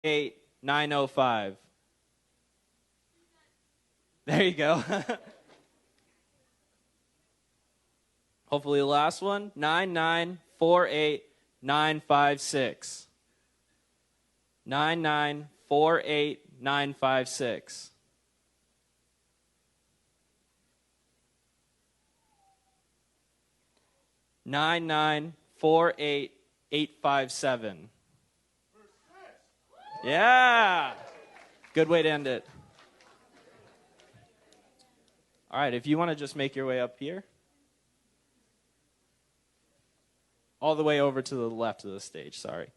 905. There you go. Hopefully the last one, 9948956. 9948956. 9948857. Yeah. Good way to end it. All right, if you want to just make your way up here. All the way over to the left of the stage, sorry.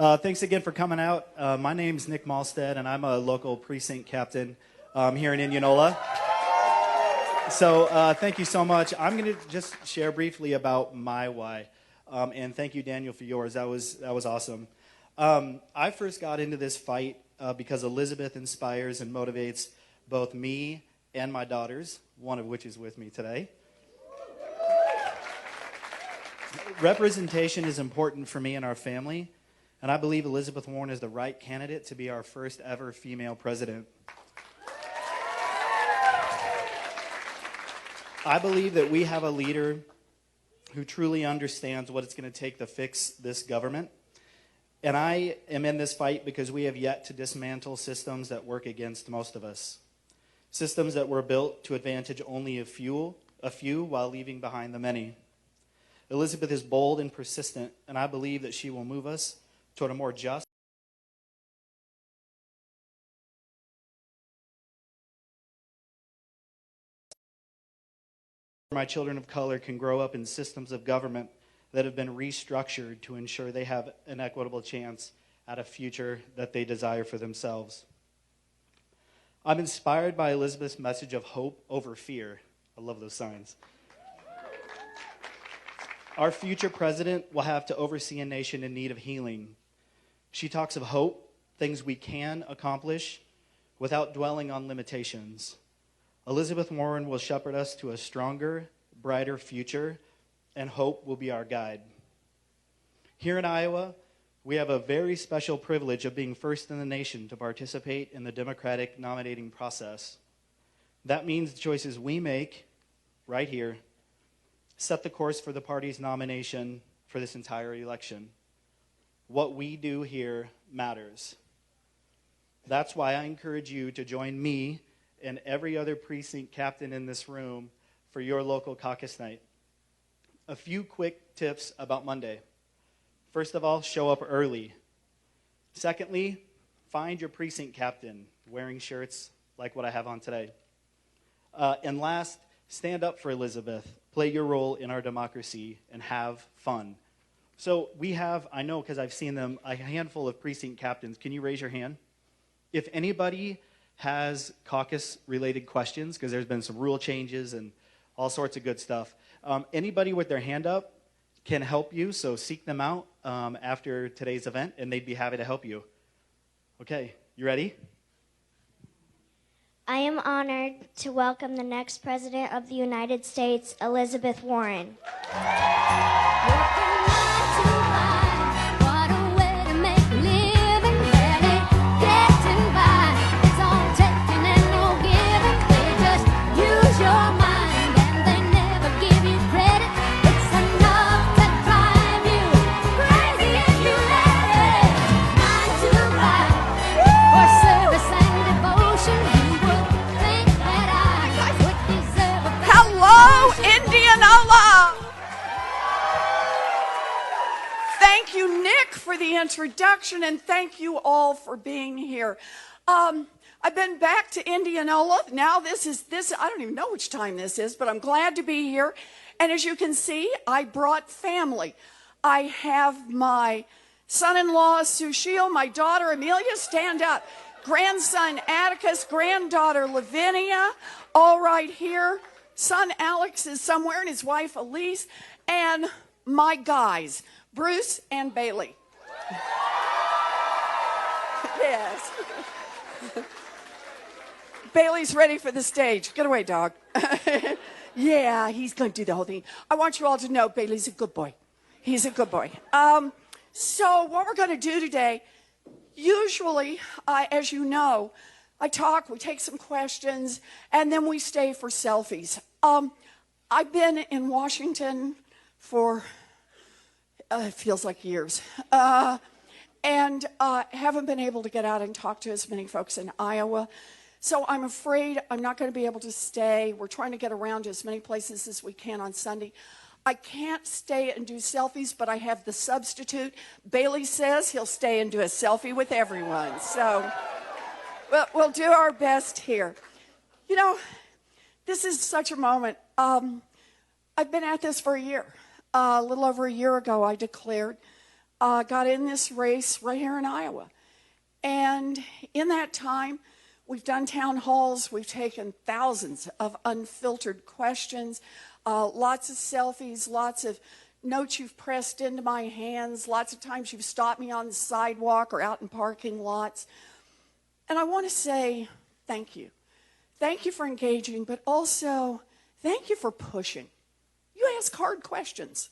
Thanks again for coming out. My name's Nick Malstead, and I'm a local precinct captain here in Indianola. So thank you so much. I'm going to just share briefly about my why, and thank you, Daniel, for yours. That was awesome. I first got into this fight because Elizabeth inspires and motivates both me and my daughters, one of which is with me today. Representation is important for me and our family, and I believe Elizabeth Warren is the right candidate to be our first ever female president. I believe that we have a leader who truly understands what it's going to take to fix this government. And I am in this fight because we have yet to dismantle systems that work against most of us. Systems that were built to advantage only a few while leaving behind the many. Elizabeth is bold and persistent, and I believe that she will move us toward a more just my children of color can grow up in systems of government that have been restructured to ensure they have an equitable chance at a future that they desire for themselves. I'm inspired by Elizabeth's message of hope over fear. I love those signs. Our future president will have to oversee a nation in need of healing. She talks of hope, things we can accomplish without dwelling on limitations. Elizabeth Warren will shepherd us to a stronger, brighter future, and hope will be our guide. Here in Iowa, we have a very special privilege of being first in the nation to participate in the Democratic nominating process. That means the choices we make right here set the course for the party's nomination for this entire election. What we do here matters. That's why I encourage you to join me and every other precinct captain in this room for your local caucus night. A few quick tips about Monday. First of all, show up early. Secondly, find your precinct captain wearing shirts like what I have on today. And last, stand up for Elizabeth. Play your role in our democracy and have fun. So we have, I know because I've seen them, a handful of precinct captains. Can you raise your hand? If anybody has caucus-related questions, because there's been some rule changes and all sorts of good stuff, anybody with their hand up can help you, so seek them out after today's event, and they'd be happy to help you. Okay, you ready? I am honored to welcome the next President of the United States, Elizabeth Warren. Thank you, Nick, for the introduction, and thank you all for being here. I've been back to Indianola. Now I don't even know which time this is, but I'm glad to be here. And as you can see, I brought family. I have my son-in-law, Sushil, my daughter, Amelia, stand up, grandson, Atticus, granddaughter, Lavinia, all right here. Son, Alex, is somewhere, and his wife, Elise, and my guys, Bruce and Bailey. Yes. Bailey's ready for the stage. Get away, dog. Yeah, he's going to do the whole thing. I want you all to know Bailey's a good boy. He's a good boy. So what we're going to do today, usually, as you know, I talk, we take some questions, and then we stay for selfies. I've been in Washington for, it feels like years, and haven't been able to get out and talk to as many folks in Iowa. So I'm afraid I'm not going to be able to stay. We're trying to get around to as many places as we can on Sunday. I can't stay and do selfies, but I have the substitute. Bailey says he'll stay and do a selfie with everyone. So we'll do our best here. You know, this is such a moment. I've been at this for a year. A little over a year ago, I declared got in this race right here in Iowa. And in that time, we've done town halls. We've taken thousands of unfiltered questions, lots of selfies, lots of notes you've pressed into my hands. Lots of times you've stopped me on the sidewalk or out in parking lots. And I want to say thank you. Thank you for engaging, but also thank you for pushing. You ask hard questions.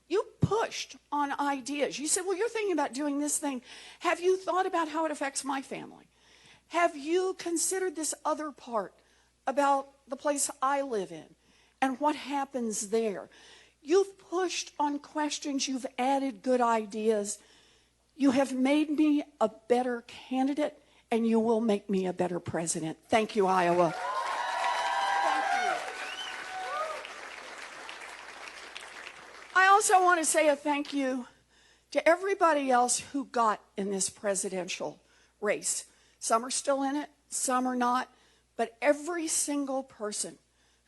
You pushed on ideas. You said, well, you're thinking about doing this thing. Have you thought about how it affects my family? Have you considered this other part about the place I live in and what happens there? You've pushed on questions. You've added good ideas. You have made me a better candidate, and you will make me a better president. Thank you, Iowa. Thank you. I also want to say a thank you to everybody else who got in this presidential race. Some are still in it, some are not, but every single person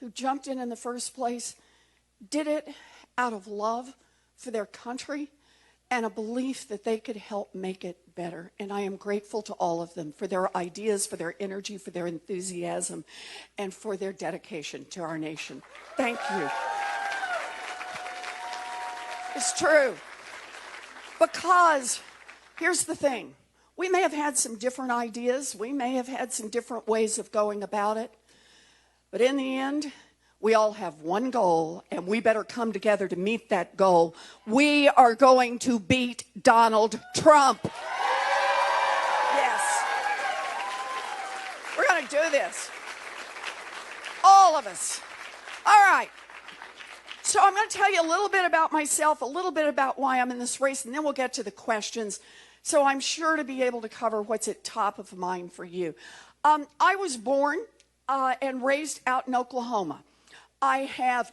who jumped in the first place did it out of love for their country and a belief that they could help make it better. And I am grateful to all of them for their ideas, for their energy, for their enthusiasm, and for their dedication to our nation. Thank you. It's true. Because here's the thing. We may have had some different ideas. We may have had some different ways of going about it. But in the end, we all have one goal, and we better come together to meet that goal. We are going to beat Donald Trump. Yes. We're going to do this. All of us. All right. So I'm going to tell you a little bit about myself, a little bit about why I'm in this race, and then we'll get to the questions. So I'm sure to be able to cover what's at top of mind for you. I was born and raised out in Oklahoma. I have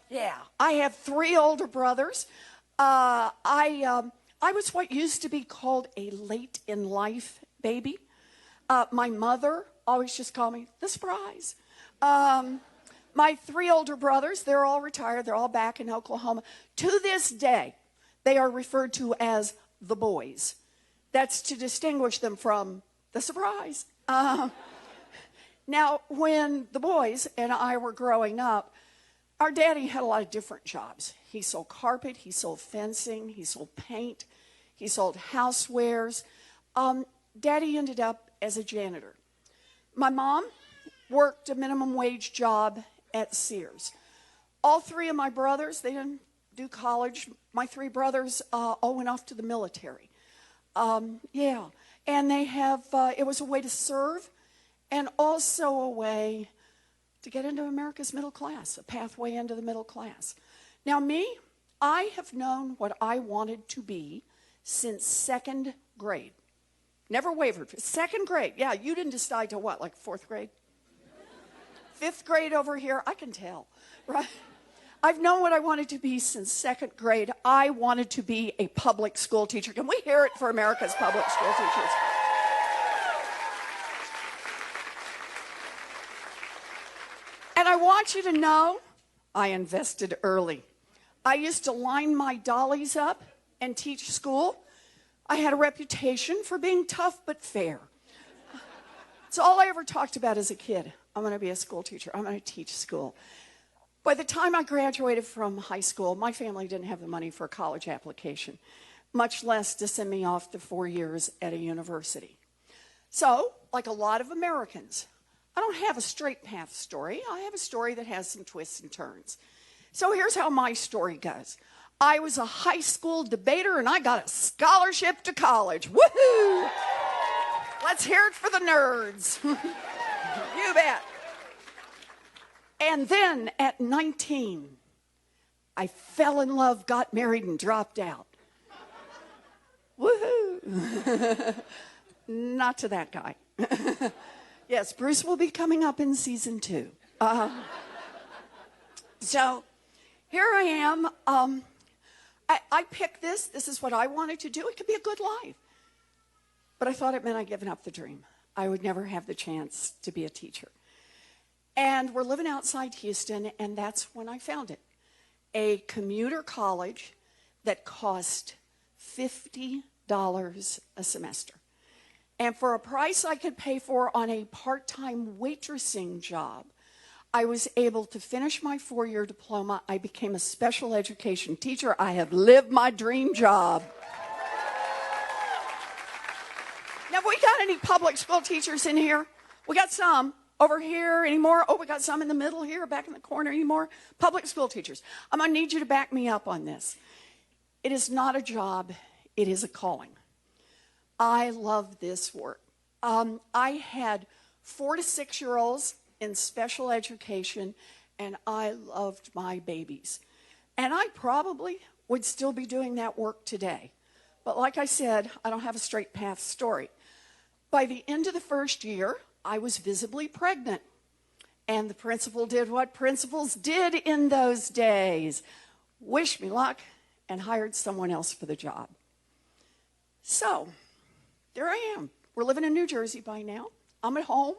3 older brothers. I was what used to be called a late in life baby. My mother always just called me the surprise. My 3 older brothers, they're all retired. They're all back in Oklahoma. To this day, they are referred to as the boys. That's to distinguish them from the surprise. Now, when the boys and I were growing up, our daddy had a lot of different jobs. He sold carpet, he sold fencing, he sold paint, he sold housewares. Daddy ended up as a janitor. My mom worked a minimum wage job at Sears. All 3 of my brothers, they didn't do college. My 3 brothers all went off to the military. And they have, it was a way to serve and also a way to get into America's middle class, a pathway into the middle class. Now me, I have known what I wanted to be since 2nd grade. Never wavered. 2nd grade. Yeah, you didn't decide to what, like 4th grade? 5th grade over here? I can tell, right? I've known what I wanted to be since 2nd grade. I wanted to be a public school teacher. Can we hear it for America's public school teachers? And I want you to know, I invested early. I used to line my dollies up and teach school. I had a reputation for being tough but fair. It's all I ever talked about as a kid. I'm going to be a school teacher. I'm going to teach school. By the time I graduated from high school, my family didn't have the money for a college application, much less to send me off to 4 years at a university. So, like a lot of Americans, I don't have a straight path story. I have a story that has some twists and turns. So here's how my story goes. I was a high school debater, and I got a scholarship to college. Woohoo! Let's hear it for the nerds. You bet. And then at 19, I fell in love, got married, and dropped out. Woohoo! Not to that guy. Yes, Bruce will be coming up in season 2. So here I am. I picked this. This is what I wanted to do. It could be a good life. But I thought it meant I'd given up the dream. I would never have the chance to be a teacher. And we're living outside Houston, and that's when I found it. A commuter college that cost $50 a semester. And for a price I could pay for on a part-time waitressing job, I was able to finish my 4-year diploma. I became a special education teacher. I have lived my dream job. Now, have we got any public school teachers in here? We got some. Over here, any more? Oh, we got some in the middle here, back in the corner, any more? Public school teachers. I'm going to need you to back me up on this. It is not a job. It is a calling. I love this work. I had 4 to 6-year-olds in special education, and I loved my babies. And I probably would still be doing that work today. But like I said, I don't have a straight path story. By the end of the first year, I was visibly pregnant. And the principal did what principals did in those days. Wish me luck and hired someone else for the job. So, there I am. We're living in New Jersey by now. I'm at home.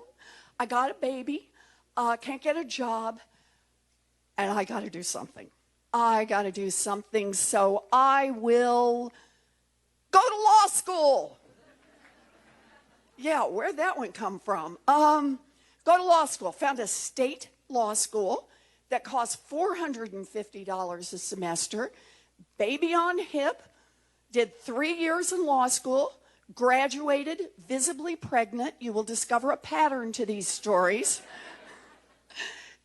I got a baby. Can't get a job. And I got to do something. I got to do something, so I will go to law school. Yeah, where'd that one come from? Go to law school. Found a state law school that cost $450 a semester. Baby on hip. Did 3 years in law school. Graduated visibly pregnant. You will discover a pattern to these stories.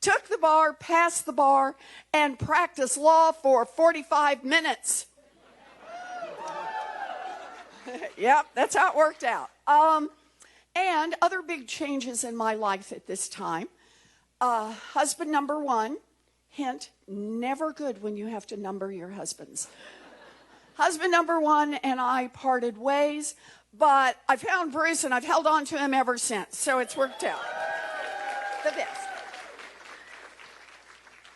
Took the bar, passed the bar, and practiced law for 45 minutes. Yep, that's how it worked out. And other big changes in my life at this time. Husband number 1, hint, never good when you have to number your husbands. Husband number 1 and I parted ways, but I found Bruce and I've held on to him ever since, so it's worked out. The best.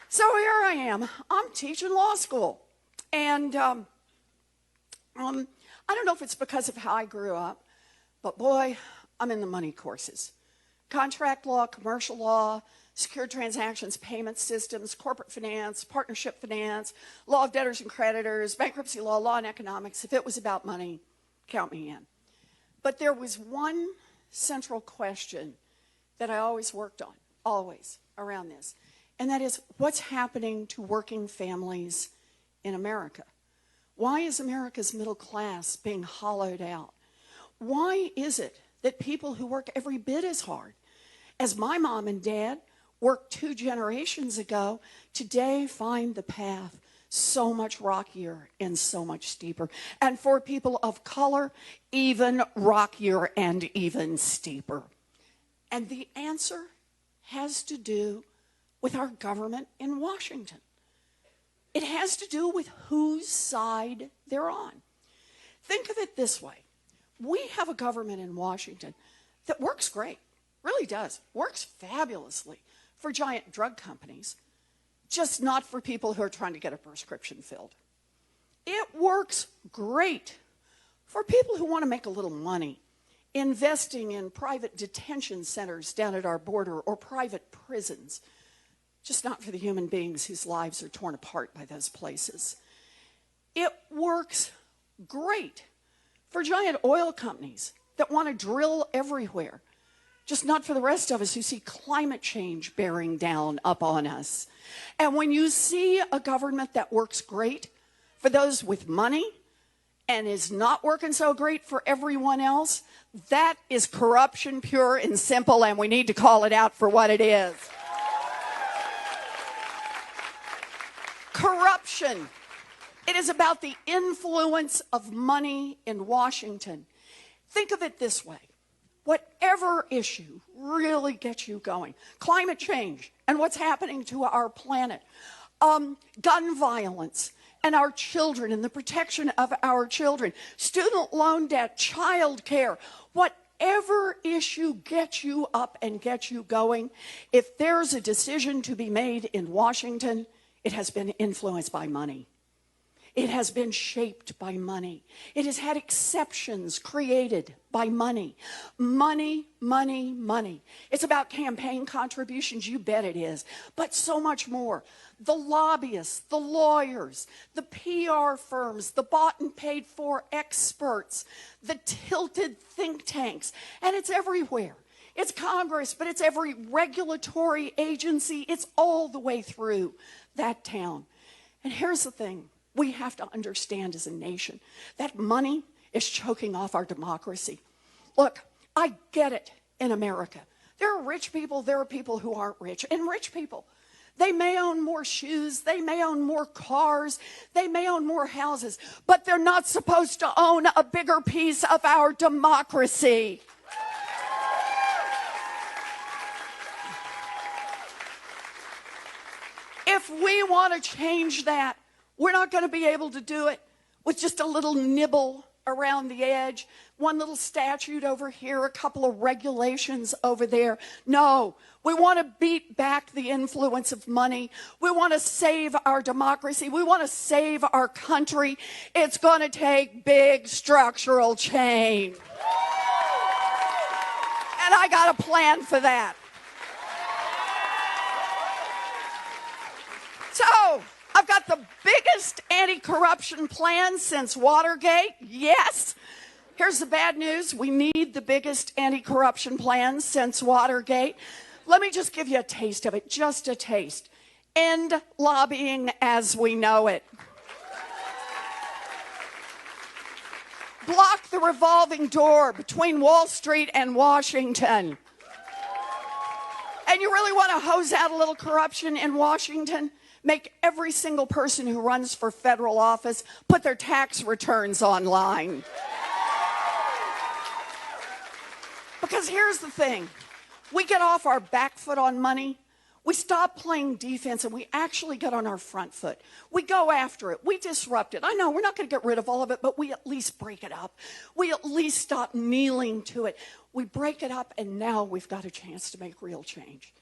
So here I am. I'm teaching law school. And I don't know if it's because of how I grew up, but boy, I'm in the money courses. Contract law, commercial law, secure transactions, payment systems, corporate finance, partnership finance, law of debtors and creditors, bankruptcy law, law and economics. If it was about money, count me in. But there was one central question that I always worked on, always, around this. And that is, what's happening to working families in America? Why is America's middle class being hollowed out? Why is it that people who work every bit as hard as my mom and dad worked 2 generations ago, today find the path so much rockier and so much steeper? And for people of color, even rockier and even steeper. And the answer has to do with our government in Washington. It has to do with whose side they're on. Think of it this way. We have a government in Washington that works great, really does, works fabulously for giant drug companies, just not for people who are trying to get a prescription filled. It works great for people who want to make a little money, investing in private detention centers down at our border or private prisons, just not for the human beings whose lives are torn apart by those places. It works great for giant oil companies that want to drill everywhere, just not for the rest of us who see climate change bearing down upon us. And when you see a government that works great for those with money and is not working so great for everyone else, that is corruption pure and simple, and we need to call it out for what it is. Corruption. It is about the influence of money in Washington. Think of it this way. Whatever issue really gets you going, climate change and what's happening to our planet, gun violence and our children and the protection of our children, student loan debt, child care, whatever issue gets you up and gets you going, if there's a decision to be made in Washington, it has been influenced by money. It has been shaped by money. It has had exceptions created by money. Money, money, money. It's about campaign contributions, you bet it is, but so much more. The lobbyists, the lawyers, the PR firms, the bought and paid for experts, the tilted think tanks, and it's everywhere. It's Congress, but it's every regulatory agency. It's all the way through that town. And here's the thing. We have to understand as a nation that money is choking off our democracy. Look, I get it in America. There are rich people, there are people who aren't rich. And rich people, they may own more shoes, they may own more cars, they may own more houses, but they're not supposed to own a bigger piece of our democracy. If we want to change that, we're not going to be able to do it with just a little nibble around the edge, one little statute over here, a couple of regulations over there. No, we want to beat back the influence of money. We want to save our democracy. We want to save our country. It's going to take big structural change. And I got a plan for that. So, I've got the biggest anti-corruption plan since Watergate. Yes. Here's the bad news. We need the biggest anti-corruption plan since Watergate. Let me just give you a taste of it, just a taste. End lobbying as we know it. Block the revolving door between Wall Street and Washington. And you really want to hose out a little corruption in Washington? Make every single person who runs for federal office put their tax returns online. Because here's the thing. We get off our back foot on money. We stop playing defense and we actually get on our front foot. We go after it. We disrupt it. I know we're not going to get rid of all of it, but we at least break it up. We at least stop kneeling to it. We break it up and now we've got a chance to make real change.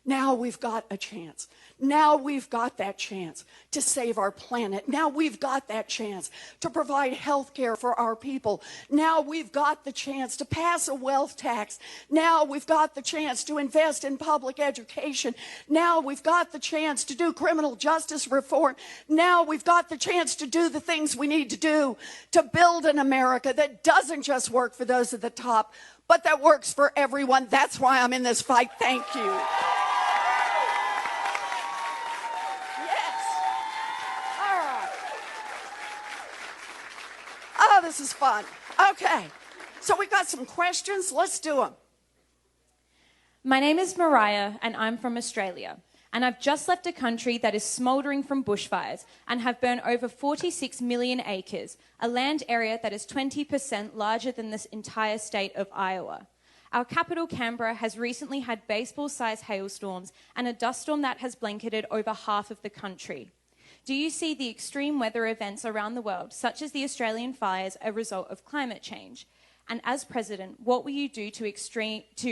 Now we've got a chance. Now we've got that chance to save our planet. Now we've got that chance to provide health care for our people. Now we've got the chance to pass a wealth tax. Now we've got the chance to invest in public education. Now we've got the chance to do criminal justice reform. Now we've got the chance to do the things we need to do to build an America that doesn't just work for those at the top, but that works for everyone. That's why I'm in this fight. Thank you. Oh, this is fun. Okay, so we've got some questions. Let's do them. My name is Mariah, and I'm from Australia. And I've just left a country that is smouldering from bushfires and have burned over 46 million acres, a land area that is 20% larger than this entire state of Iowa. Our capital, Canberra, has recently had baseball-sized hailstorms and a dust storm that has blanketed over half of the country. Do you see the extreme weather events around the world, such as the Australian fires, a result of climate change? And as president, what will you do to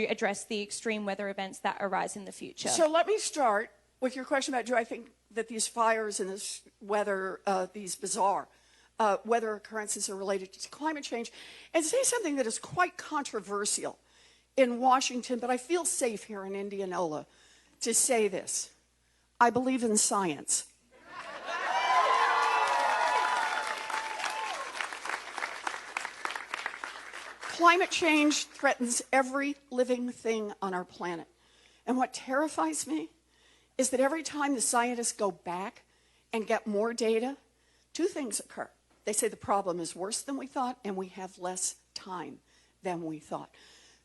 address the extreme weather events that arise in the future? So let me start with your question about, do I think that these fires and this weather, these bizarre weather occurrences are related to climate change, and say something that is quite controversial in Washington, but I feel safe here in Indianola to say this. I believe in science. Climate change threatens every living thing on our planet. And what terrifies me is that every time the scientists go back and get more data, two things occur. They say the problem is worse than we thought, and we have less time than we thought.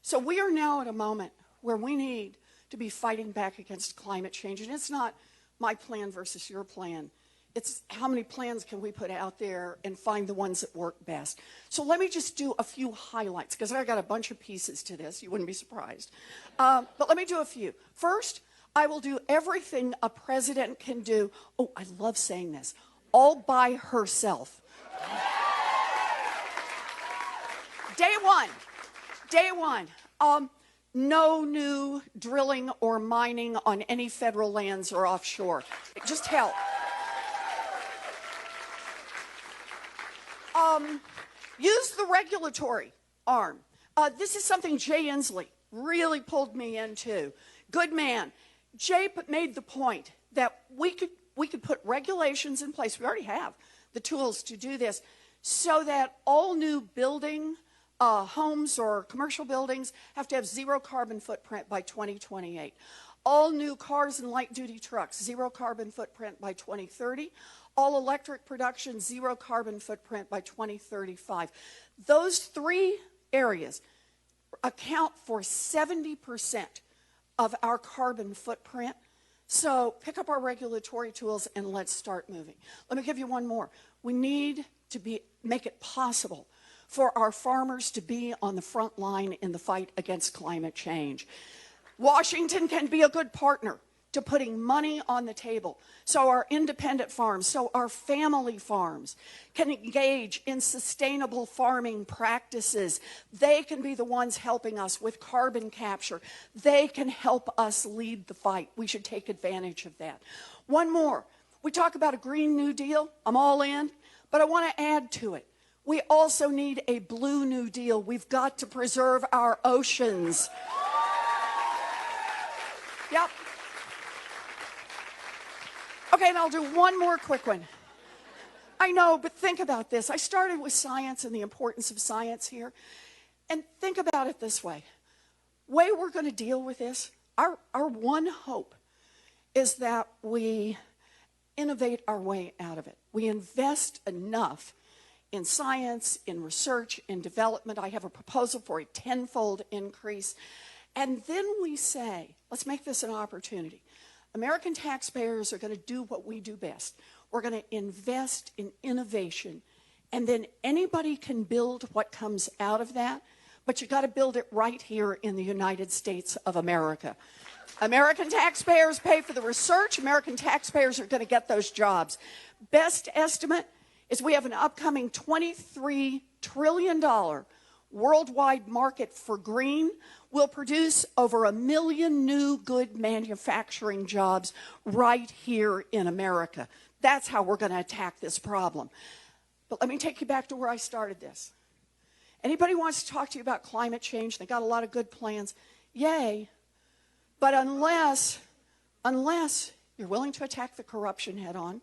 So we are now at a moment where we need to be fighting back against climate change. And it's not my plan versus your plan. It's how many plans can we put out there and find the ones that work best. So let me just do a few highlights, because I got a bunch of pieces to this. You wouldn't be surprised. But let me do a few. First, I will do everything a president can do. Oh, I love saying this. All by herself. Day one. No new drilling or mining on any federal lands or offshore. Just help. Use the regulatory arm. This is something Jay Inslee really pulled me into. Good man. Jay made the point that we could put regulations in place. We already have the tools to do this, so that all new building, homes or commercial buildings have to have zero carbon footprint by 2028. All new cars and light-duty trucks, zero carbon footprint by 2030. All electric production, zero carbon footprint by 2035. Those three areas account for 70% of our carbon footprint. So pick up our regulatory tools and let's start moving. Let me give you one more. We need to make it possible for our farmers to be on the front line in the fight against climate change. Washington can be a good partner to putting money on the table so our independent farms, so our family farms can engage in sustainable farming practices. They can be the ones helping us with carbon capture. They can help us lead the fight. We should take advantage of that. One more. We talk about a Green New Deal. I'm all in, but I want to add to it. We also need a Blue New Deal. We've got to preserve our oceans. Yep. Okay, and I'll do one more quick one. I know, but think about this. I started with science and the importance of science here. And think about it this way. Way we're going to deal with this, our one hope is that we innovate our way out of it. We invest enough in science, in research, in development. I have a proposal for a 10-fold increase. And then we say, let's make this an opportunity. American taxpayers are going to do what we do best. We're going to invest in innovation, and then anybody can build what comes out of that, but you got to build it right here in the United States of America. American taxpayers pay for the research. American taxpayers are going to get those jobs. Best estimate is we have an upcoming $23 trillion worldwide market for green. Will produce over 1 million new good manufacturing jobs right here in America. That's how we're going to attack this problem. But let me take you back to where I started this. Anybody wants to talk to you about climate change, they got a lot of good plans, yay. But unless you're willing to attack the corruption head on,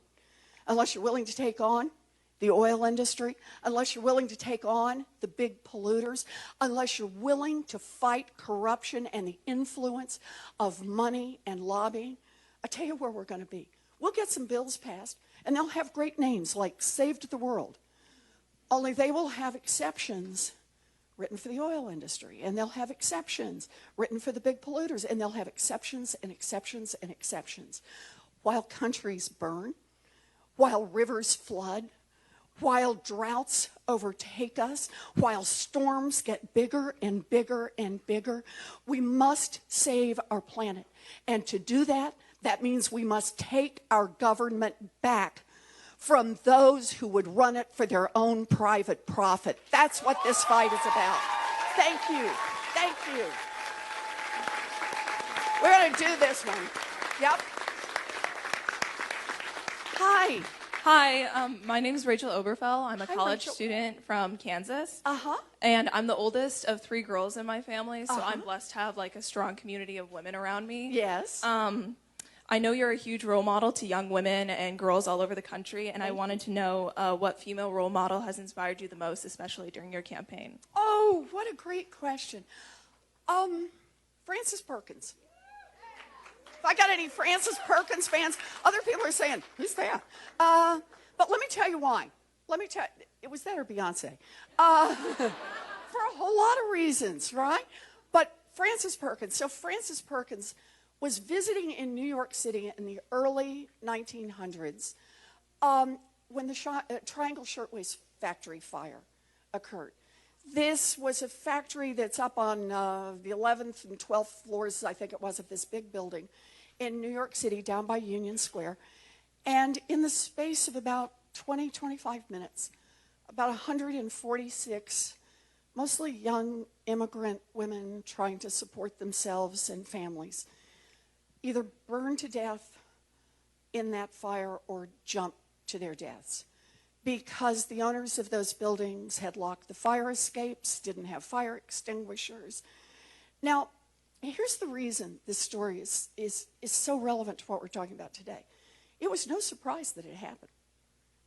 unless you're willing to take on the oil industry, unless you're willing to take on the big polluters, unless you're willing to fight corruption and the influence of money and lobbying, I tell you where we're going to be. We'll get some bills passed, and they'll have great names like Saved the World, only they will have exceptions written for the oil industry, and they'll have exceptions written for the big polluters, and they'll have exceptions and exceptions and exceptions. While countries burn, while rivers flood, while droughts overtake us, while storms get bigger and bigger and bigger, we must save our planet. And to do that, that means we must take our government back from those who would run it for their own private profit. That's what this fight is about. Thank you. Thank you. We're going to do this one. Yep. Hi. Hi, my name is Rachel Oberfell. I'm a college Rachel. student from Kansas. Uh-huh. And I'm the oldest of 3 girls in my family, so I'm blessed to have like a strong community of women around me. Yes. I know you're a huge role model to young women and girls all over the country, and I wanted to know what female role model has inspired you the most, especially during your campaign. Oh, what a great question. Frances Perkins. If I got any Frances Perkins fans, other people are saying, who's that? But let me tell you why. It was that or Beyonce. For a whole lot of reasons, right? But Frances Perkins. So Frances Perkins was visiting in New York City in the early 1900s when the Triangle Shirtwaist Factory fire occurred. This was a factory that's up on the 11th and 12th floors, I think it was, of this big building in New York City down by Union Square. And in the space of about 20, 25 minutes, about 146 mostly young immigrant women trying to support themselves and families either burned to death in that fire or jumped to their deaths. because the owners of those buildings had locked the fire escapes, didn't have fire extinguishers. Now, here's the reason this story is so relevant to what we're talking about today. It was no surprise that it happened.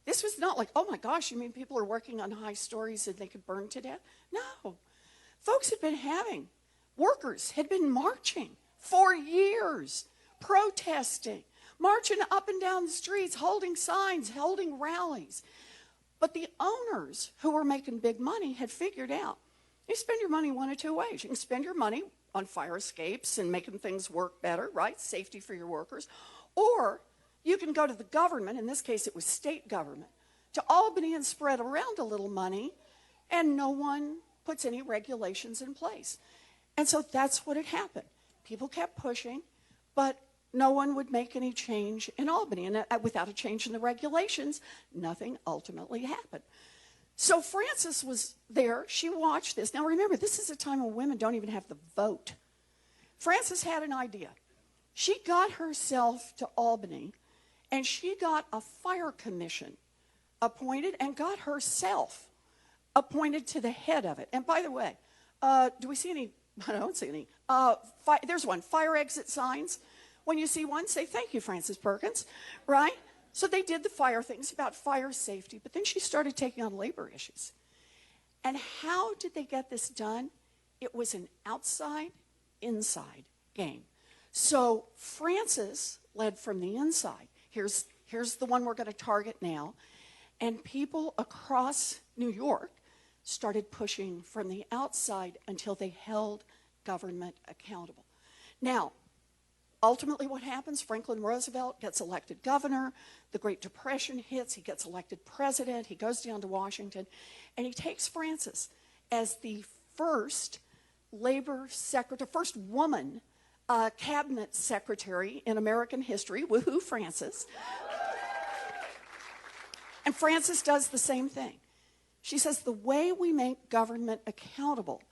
This was not like, oh my gosh, you mean people are working on high stories and they could burn to death? No. Workers had been marching for years, protesting, marching up and down the streets, holding signs, holding rallies. But the owners who were making big money had figured out, you spend your money one of two ways. You can spend your money on fire escapes and making things work better, right? Safety for your workers. Or you can go to the government, in this case it was state government, to Albany and spread around a little money, and no one puts any regulations in place. And so that's what had happened. People kept pushing, but no one would make any change in Albany. And without a change in the regulations, nothing ultimately happened. So Frances was there. She watched this. Now remember, this is a time when women don't even have the vote. Frances had an idea. She got herself to Albany, and she got a fire commission appointed and got herself appointed to the head of it. And by the way, do we see any? I don't see any. There's one, fire exit signs. When you see one, say, thank you, Frances Perkins, right? So they did the fire things about fire safety, but then she started taking on labor issues. And how did they get this done? It was an outside-inside game. So Frances led from the inside. Here's the one we're going to target now. And people across New York started pushing from the outside until they held government accountable. Now, ultimately what happens, Franklin Roosevelt gets elected governor, the Great Depression hits, he gets elected president, he goes down to Washington, and he takes Frances as the first labor secretary, first woman cabinet secretary in American history. Woohoo, Frances. And Frances does the same thing. She says the way we make government accountable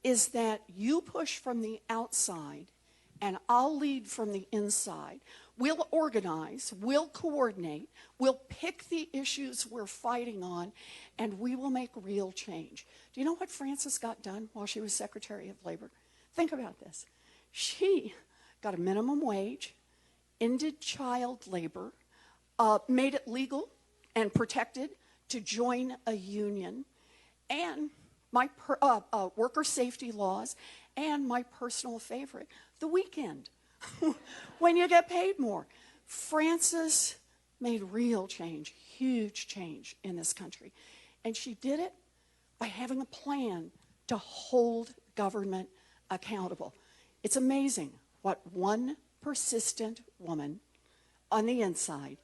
is that you push from the outside and I'll lead from the inside. We'll organize, we'll coordinate, we'll pick the issues we're fighting on, and we will make real change. Do you know what Frances got done while she was Secretary of Labor? Think about this. She got a minimum wage, ended child labor, made it legal and protected to join a union, and my worker safety laws, and my personal favorite, the weekend, when you get paid more. Frances made real change, huge change in this country. And she did it by having a plan to hold government accountable. It's amazing what one persistent woman on the inside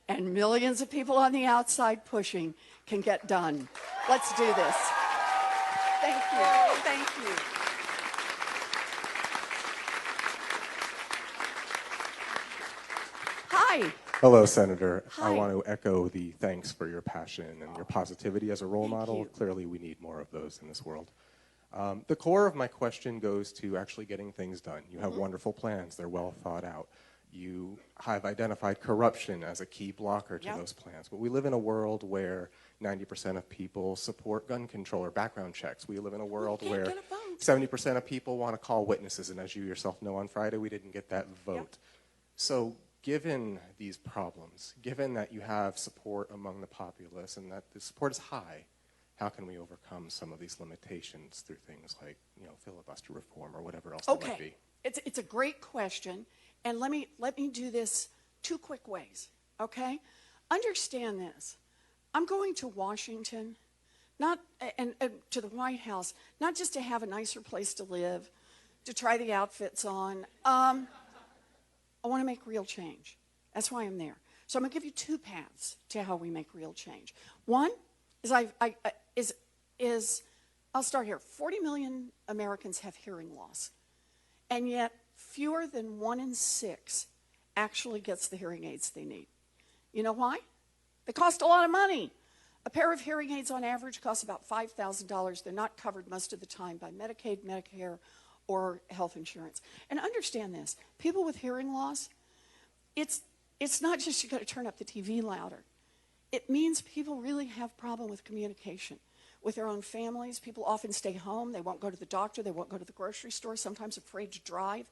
and millions of people on the outside pushing can get done. Let's do this. Thank you. Thank you. Hi. Hello, Senator. Hi. I want to echo the thanks for your passion and your positivity as a role model. you. Clearly, we need more of those in this world. The core of my question goes to actually getting things done. You have wonderful plans. They're well thought out. You have identified corruption as a key blocker to those plans. But we live in a world where 90% of people support gun control or background checks. We live in a world where 70% of people want to call witnesses. And as you yourself know, on Friday, we didn't get that vote. So given these problems, given that you have support among the populace and that the support is high, how can we overcome some of these limitations through things like, filibuster reform or whatever else there might be? It's a great question. And let me do this two quick ways, okay? Understand this. I'm going to Washington, and to the White House, not just to have a nicer place to live, to try the outfits on. I want to make real change. That's why I'm there. So I'm going to give you two paths to how we make real change. One is I'll start here. 40 million Americans have hearing loss, and yet fewer than 1 in 6 actually gets the hearing aids they need. You know why? They cost a lot of money. A pair of hearing aids on average costs about $5,000. They're not covered most of the time by Medicaid, Medicare, or health insurance. And understand this, people with hearing loss, it's not just you got to turn up the TV louder. it means people really have problem with communication with their own families. People often stay home. They won't go to the doctor. They won't go to the grocery store, sometimes afraid to drive.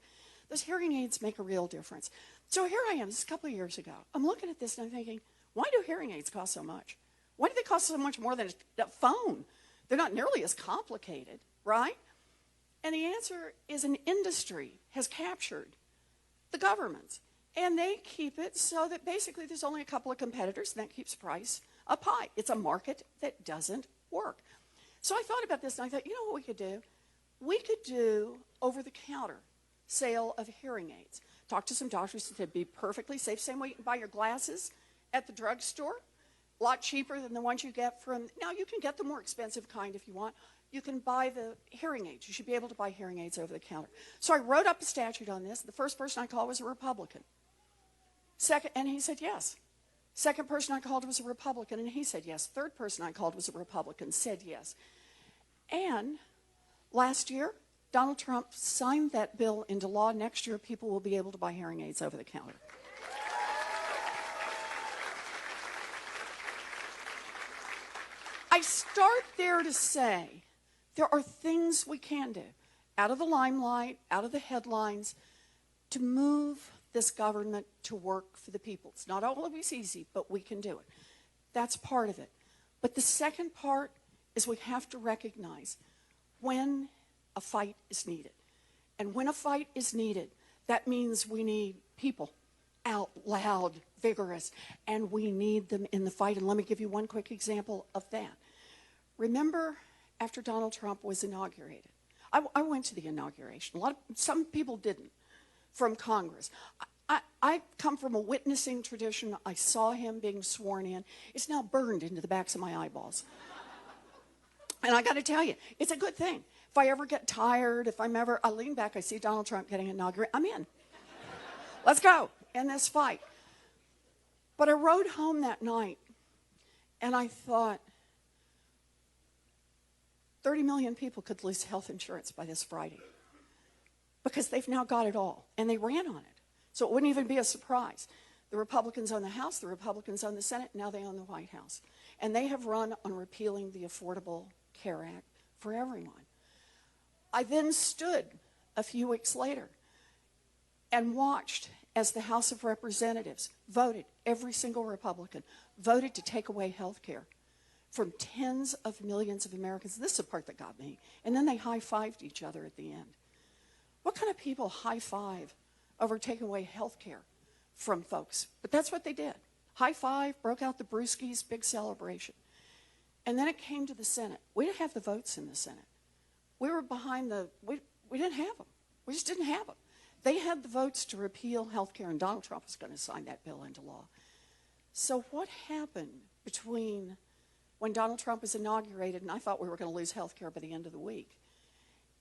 Those hearing aids make a real difference. So here I am, this is a couple of years ago. I'm looking at this and I'm thinking, why do hearing aids cost so much? Why do they cost so much more than a phone? They're not nearly as complicated, right? And the answer is an industry has captured the governments. And they keep it so that basically there's only a couple of competitors, and that keeps price up high. It's a market that doesn't work. So I thought about this, and I thought, you know what we could do? We could do over-the-counter sale of hearing aids. Talk to some doctors that would be perfectly safe. Same way you can buy your glasses at the drugstore. A lot cheaper than the ones you get from, now you can get the more expensive kind if you want. You can buy the hearing aids. You should be able to buy hearing aids over the counter. So I wrote up a statute on this. The first person I called was a Republican. Second, and he said yes. Second person I called was a Republican, and he said yes. Third person I called was a Republican, said yes. And last year, Donald Trump signed that bill into law. Next year, people will be able to buy hearing aids over the counter. I start there to say there are things we can do out of the limelight, out of the headlines, to move this government to work for the people. It's not always easy, but we can do it. That's part of it. But the second part is we have to recognize when a fight is needed. And when a fight is needed, that means we need people out loud, vigorous, and we need them in the fight. And let me give you one quick example of that. Remember after Donald Trump was inaugurated? I went to the inauguration. Some people didn't. From Congress. I come from a witnessing tradition. I saw him being sworn in. It's now burned into the backs of my eyeballs. And I got to tell you, it's a good thing. If I ever get tired, I lean back, I see Donald Trump getting inaugurated, I'm in. Let's go in this fight. But I rode home that night, and I thought, 30 million people could lose health insurance by this Friday, because they've now got it all, and they ran on it. So it wouldn't even be a surprise. The Republicans own the House, the Republicans own the Senate, now they own the White House. And they have run on repealing the Affordable Care Act for everyone. I then stood a few weeks later and watched as the House of Representatives voted, every single Republican, voted to take away health care from tens of millions of Americans. This is the part that got me. And then they high-fived each other at the end. What kind of people high-five over taking away health care from folks? But that's what they did. High-five, broke out the brewskis, big celebration. And then it came to the Senate. We didn't have the votes in the Senate. We were behind we didn't have them. We just didn't have them. They had the votes to repeal health care, and Donald Trump was going to sign that bill into law. So what happened between when Donald Trump was inaugurated, and I thought we were going to lose health care by the end of the week,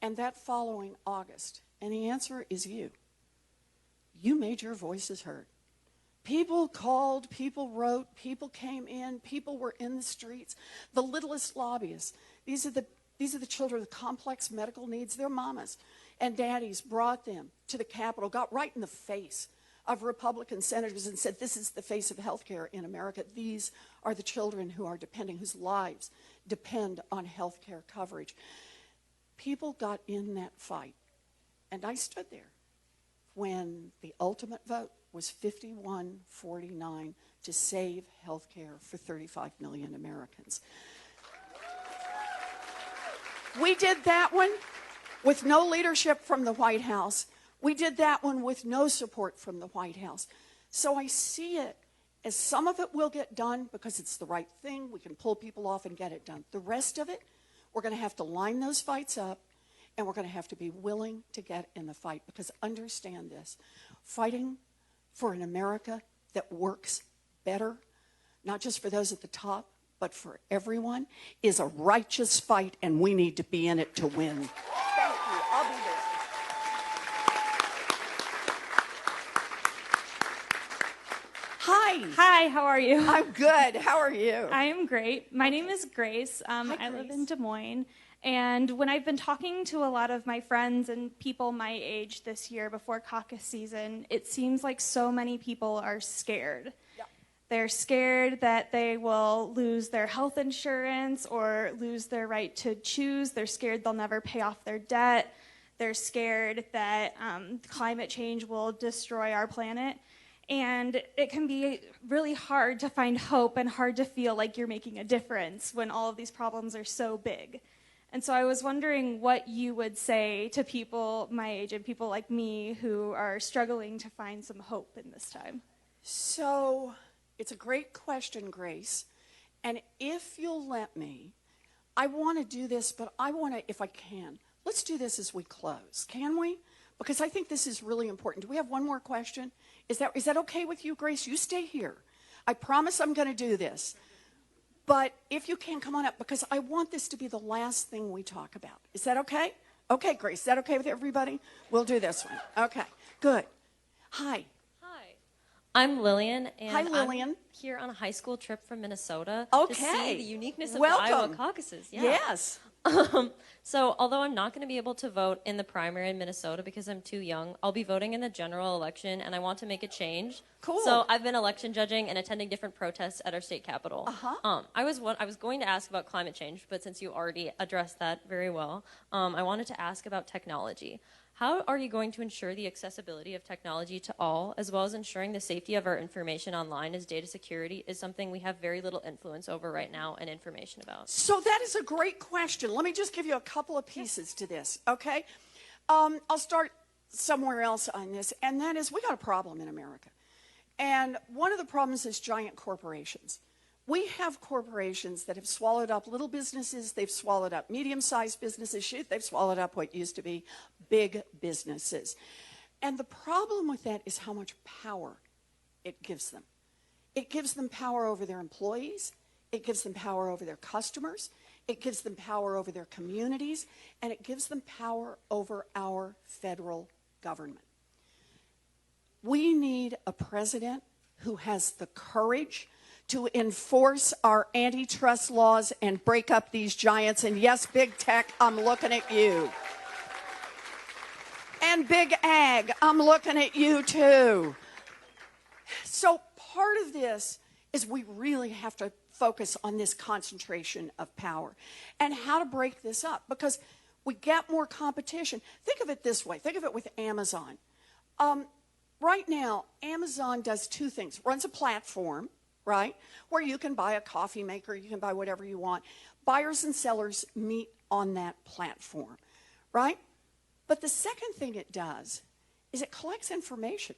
and that following August? And the answer is you. You made your voices heard. People called, people wrote, people came in, people were in the streets. The littlest lobbyists, these are the children with complex medical needs. Their mamas and daddies brought them to the Capitol, got right in the face of Republican senators and said, this is the face of health care in America. These are the children who are depending, whose lives depend on health care coverage. People got in that fight. And I stood there when the ultimate vote was 51-49 to save health care for 35 million Americans. We did that one with no leadership from the White House. We did that one with no support from the White House. So I see it as some of it will get done because it's the right thing. We can pull people off and get it done. The rest of it, we're going to have to line those fights up, and we're going to have to be willing to get in the fight, because understand this, fighting for an America that works better, not just for those at the top, but for everyone, is a righteous fight, and we need to be in it to win. Thank you. I'll be there. Hi. Hi, how are you? I'm good. How are you? I am great. My name is Grace. Hi, I live Grace. in Des Moines. And when I've been talking to a lot of my friends and people my age this year before caucus season, it seems like so many people are scared. Yeah. They're scared that they will lose their health insurance or lose their right to choose. They're scared they'll never pay off their debt. They're scared that climate change will destroy our planet. And it can be really hard to find hope and hard to feel like you're making a difference when all of these problems are so big. And so I was wondering what you would say to people my age and people like me who are struggling to find some hope in this time. So it's a great question, Grace. And if you'll let me, I want to do this, but I want to, if I can, let's do this as we close. Can we? Because I think this is really important. Do we have one more question? Is that okay with you, Grace? You stay here. I promise I'm going to do this. But if you can, come on up, because I want this to be the last thing we talk about. Is that okay? Okay, Grace, is that okay with everybody? We'll do this one. Okay, good. Hi. Hi. I'm Lillian, and Hi, Lillian. I'm here on a high school trip from Minnesota to Okay. see the uniqueness of Welcome. the Iowa caucuses. Yeah. Yes. So, although I'm not going to be able to vote in the primary in Minnesota because I'm too young, I'll be voting in the general election, and I want to make a change. Cool. So, I've been election judging and attending different protests at our state capitol. I was going to ask about climate change, but since you already addressed that very well, I wanted to ask about technology. How are you going to ensure the accessibility of technology to all, as well as ensuring the safety of our information online, as data security is something we have very little influence over right now and information about? So that is a great question. Let me just give you a couple of pieces to this, okay? I'll start somewhere else on this, and that is we got a problem in America. And one of the problems is giant corporations. We have corporations that have swallowed up little businesses, they've swallowed up medium-sized businesses, shoot, they've swallowed up what used to be big businesses. And the problem with that is how much power it gives them. It gives them power over their employees, it gives them power over their customers, it gives them power over their communities, and it gives them power over our federal government. We need a president who has the courage to enforce our antitrust laws and break up these giants. And yes, big tech, I'm looking at you. And big ag, I'm looking at you too. So part of this is we really have to focus on this concentration of power and how to break this up, because we get more competition. Think of it this way. Think of it with Amazon. Right now, Amazon does two things. Runs a platform, right, where you can buy a coffee maker, you can buy whatever you want. Buyers and sellers meet on that platform, right? But the second thing it does is it collects information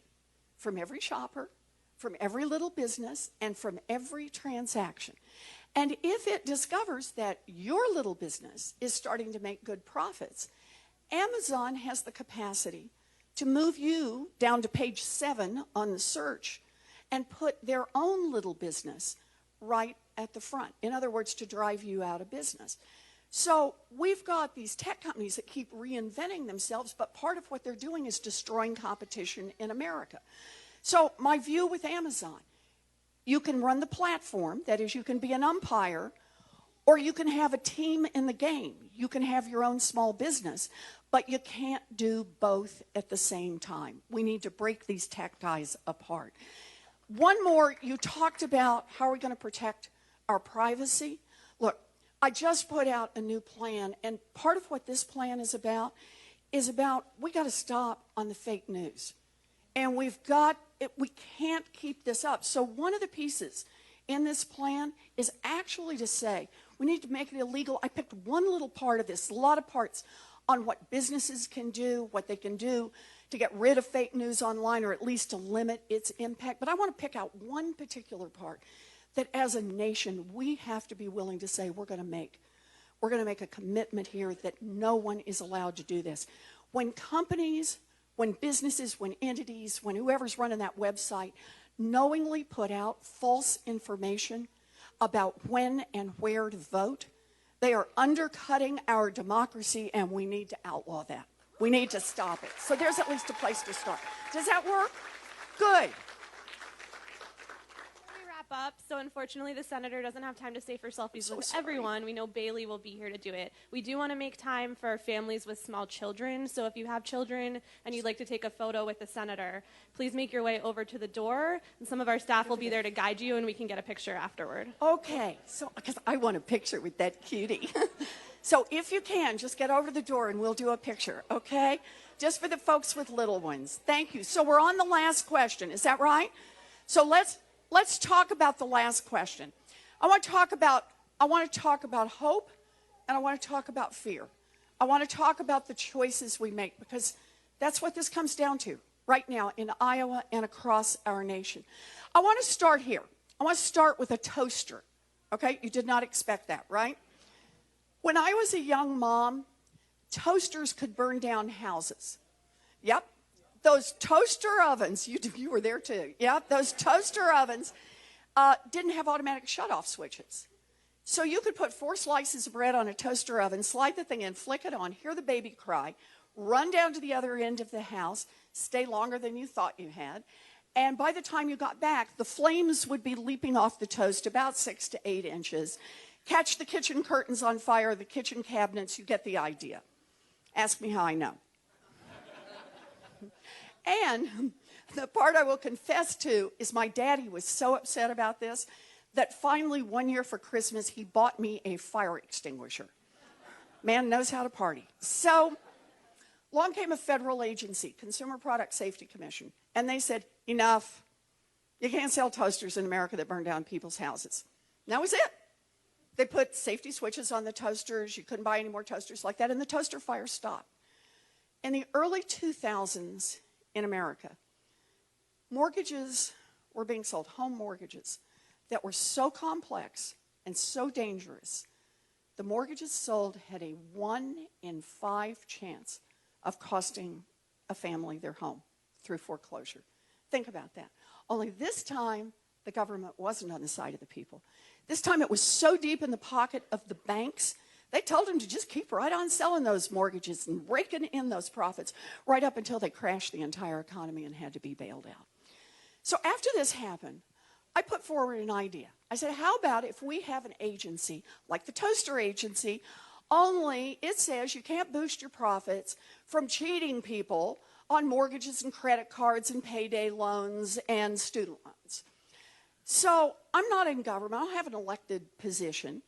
from every shopper, from every little business, and from every transaction. And if it discovers that your little business is starting to make good profits, Amazon has the capacity to move you down to page 7 on the search and put their own little business right at the front. In other words, to drive you out of business. So we've got these tech companies that keep reinventing themselves, but part of what they're doing is destroying competition in America. So my view with Amazon, you can run the platform, that is, you can be an umpire, or you can have a team in the game. You can have your own small business, but you can't do both at the same time. We need to break these tech guys apart. One more, you talked about how are we going to protect our privacy. Look, I just put out a new plan, and part of what this plan is about we got to stop on the fake news. And we can't keep this up. So one of the pieces in this plan is actually to say we need to make it illegal. I picked one little part of this, a lot of parts on what businesses can do, what they can do to get rid of fake news online, or at least to limit its impact. But I want to pick out one particular part that as a nation we have to be willing to say we're going to make a commitment here that no one is allowed to do this. When companies, when businesses, when entities, when whoever's running that website knowingly put out false information about when and where to vote, they are undercutting our democracy, and we need to outlaw that. We need to stop it. So there's at least a place to start. Does that work? Good. Let me wrap wrap up. So unfortunately, the senator doesn't have time to stay for selfies with sorry. everyone. We know Bailey will be here to do it. We do want to make time for families with small children. So if you have children and you'd like to take a photo with the senator, please make your way over to the door. And some of our staff will be there to guide you, and we can get a picture afterward. Okay, so because I want a picture with that cutie. So if you can, just get over to the door and we'll do a picture, okay? Just for the folks with little ones. Thank you. So we're on the last question. Is that right? So let's talk about the last question. I want to talk about hope, and I want to talk about fear. I want to talk about the choices we make, because that's what this comes down to right now in Iowa and across our nation. I want to start here. I want to start with a toaster. Okay? You did not expect that, right? When I was a young mom, toasters could burn down houses. Yep. Those toaster ovens, you were there too. Yep. Those toaster ovens didn't have automatic shutoff switches. So you could put 4 slices of bread on a toaster oven, slide the thing in, flick it on, hear the baby cry, run down to the other end of the house, stay longer than you thought you had, and by the time you got back, the flames would be leaping off the toast about 6 to 8 inches. Catch the kitchen curtains on fire, the kitchen cabinets, you get the idea. Ask me how I know. And the part I will confess to is my daddy was so upset about this that finally one year for Christmas, he bought me a fire extinguisher. Man knows how to party. So along came a federal agency, Consumer Product Safety Commission, and they said, enough. You can't sell toasters in America that burn down people's houses. And that was it. They put safety switches on the toasters. You couldn't buy any more toasters like that, and the toaster fire stopped. In the early 2000s in America, mortgages were being sold, home mortgages, that were so complex and so dangerous. The mortgages sold had a 1 in 5 chance of costing a family their home through foreclosure. Think about that. Only this time, the government wasn't on the side of the people. This time it was so deep in the pocket of the banks, they told them to just keep right on selling those mortgages and raking in those profits right up until they crashed the entire economy and had to be bailed out. So after this happened, I put forward an idea. I said, how about if we have an agency like the Toaster Agency, only it says you can't boost your profits from cheating people on mortgages and credit cards and payday loans and student loans. So I'm not in government. I don't have an elected position.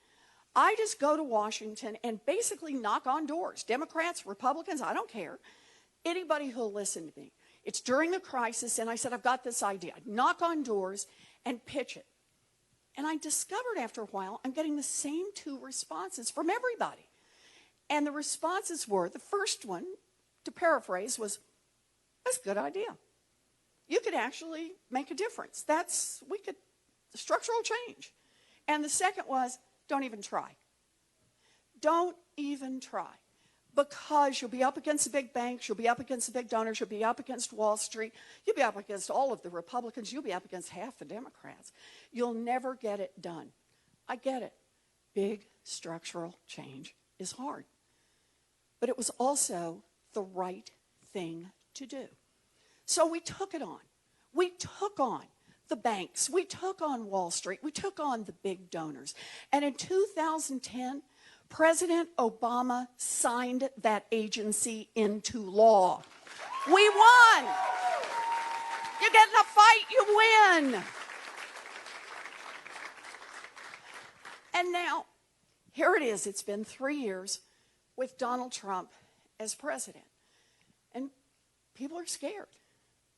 I just go to Washington and basically knock on doors. Democrats, Republicans, I don't care. Anybody who'll listen to me. It's during the crisis, and I said, I've got this idea. I'd knock on doors and pitch it. And I discovered after a while, I'm getting the same 2 responses from everybody. And the responses were, the first one, to paraphrase, was, that's a good idea. You could actually make a difference. Structural change. And the second was, don't even try. Don't even try. Because you'll be up against the big banks, you'll be up against the big donors, you'll be up against Wall Street, you'll be up against all of the Republicans, you'll be up against half the Democrats. You'll never get it done. I get it. Big structural change is hard. But it was also the right thing to do. So we took it on. We took on the banks. We took on Wall Street. We took on the big donors. And in 2010, President Obama signed that agency into law. We won. You get in a fight, you win. And now, here it is. It's been 3 years with Donald Trump as president. And people are scared.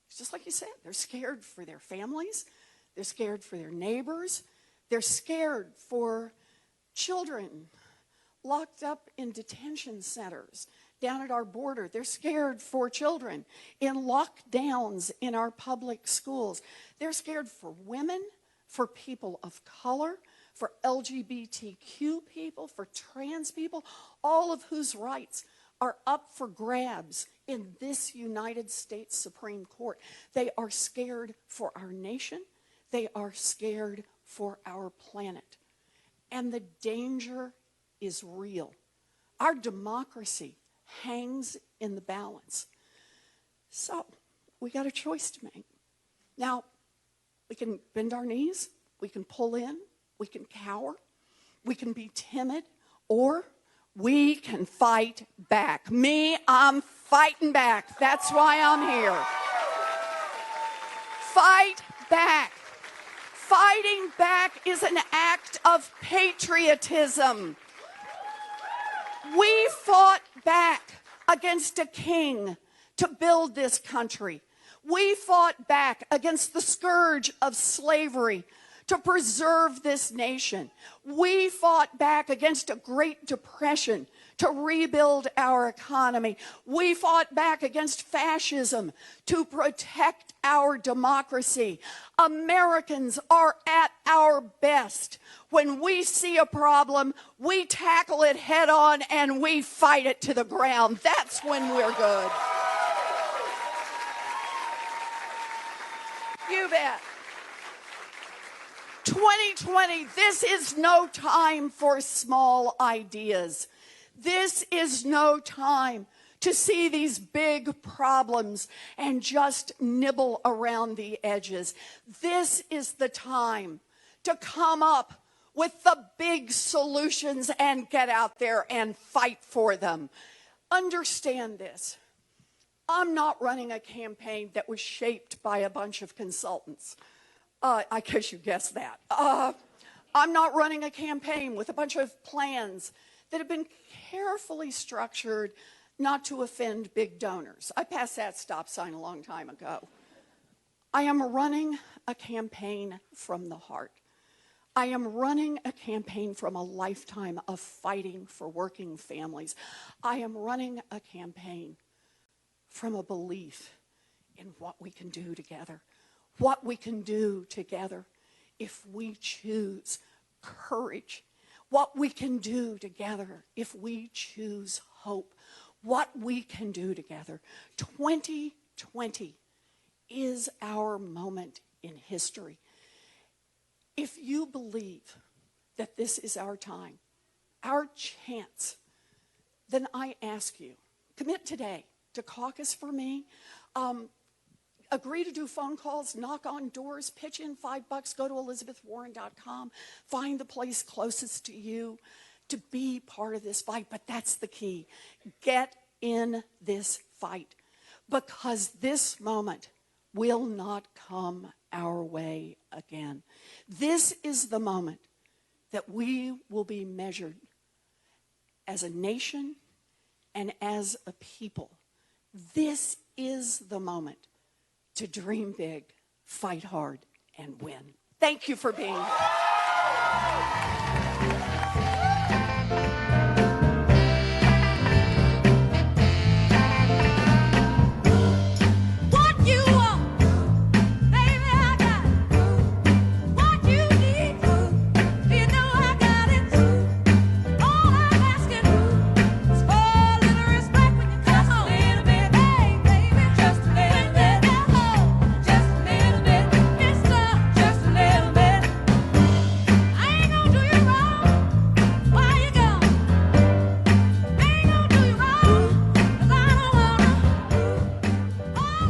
It's just like you said. They're scared for their families. They're scared for their neighbors. They're scared for children locked up in detention centers down at our border. They're scared for children in lockdowns in our public schools. They're scared for women, for people of color, for LGBTQ people, for trans people, all of whose rights are up for grabs in this United States Supreme Court. They are scared for our nation. They are scared for our planet. And the danger is real. Our democracy hangs in the balance. So we got a choice to make. Now, we can bend our knees We can pull in, we can cower, we can be timid, or we can fight back. Me, I'm fighting back. That's why I'm here. Fight back. Fighting back is an act of patriotism. We fought back against a king to build this country. We fought back against the scourge of slavery to preserve this nation. We fought back against a Great Depression to rebuild our economy. We fought back against fascism to protect our democracy. Americans are at our best. When we see a problem, we tackle it head on and we fight it to the ground. That's when we're good. You bet. 2020, this is no time for small ideas. This is no time to see these big problems and just nibble around the edges. This is the time to come up with the big solutions and get out there and fight for them. Understand this. I'm not running a campaign that was shaped by a bunch of consultants. I guess you guessed that. I'm not running a campaign with a bunch of plans that have been carefully structured not to offend big donors. I passed that stop sign a long time ago. I am running a campaign from the heart. I am running a campaign from a lifetime of fighting for working families. I am running a campaign from a belief in what we can do together. What we can do together if we choose courage. What we can do together if we choose hope. What we can do together. 2020 is our moment in history. If you believe that this is our time, our chance, then I ask you, commit today to caucus for me. Agree to do phone calls, knock on doors, pitch in $5, go to ElizabethWarren.com, find the place closest to you to be part of this fight. But that's the key. Get in this fight, because this moment will not come our way again. This is the moment that we will be measured as a nation and as a people. This is the moment to dream big, fight hard, and win. Thank you for being here.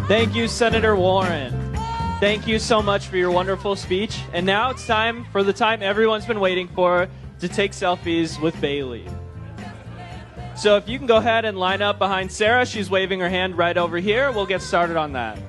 Thank you, Senator Warren. Thank you so much for your wonderful speech. And now it's time for the time everyone's been waiting for, to take selfies with Bailey. So if you can go ahead and line up behind Sarah, she's waving her hand right over here. We'll get started on that.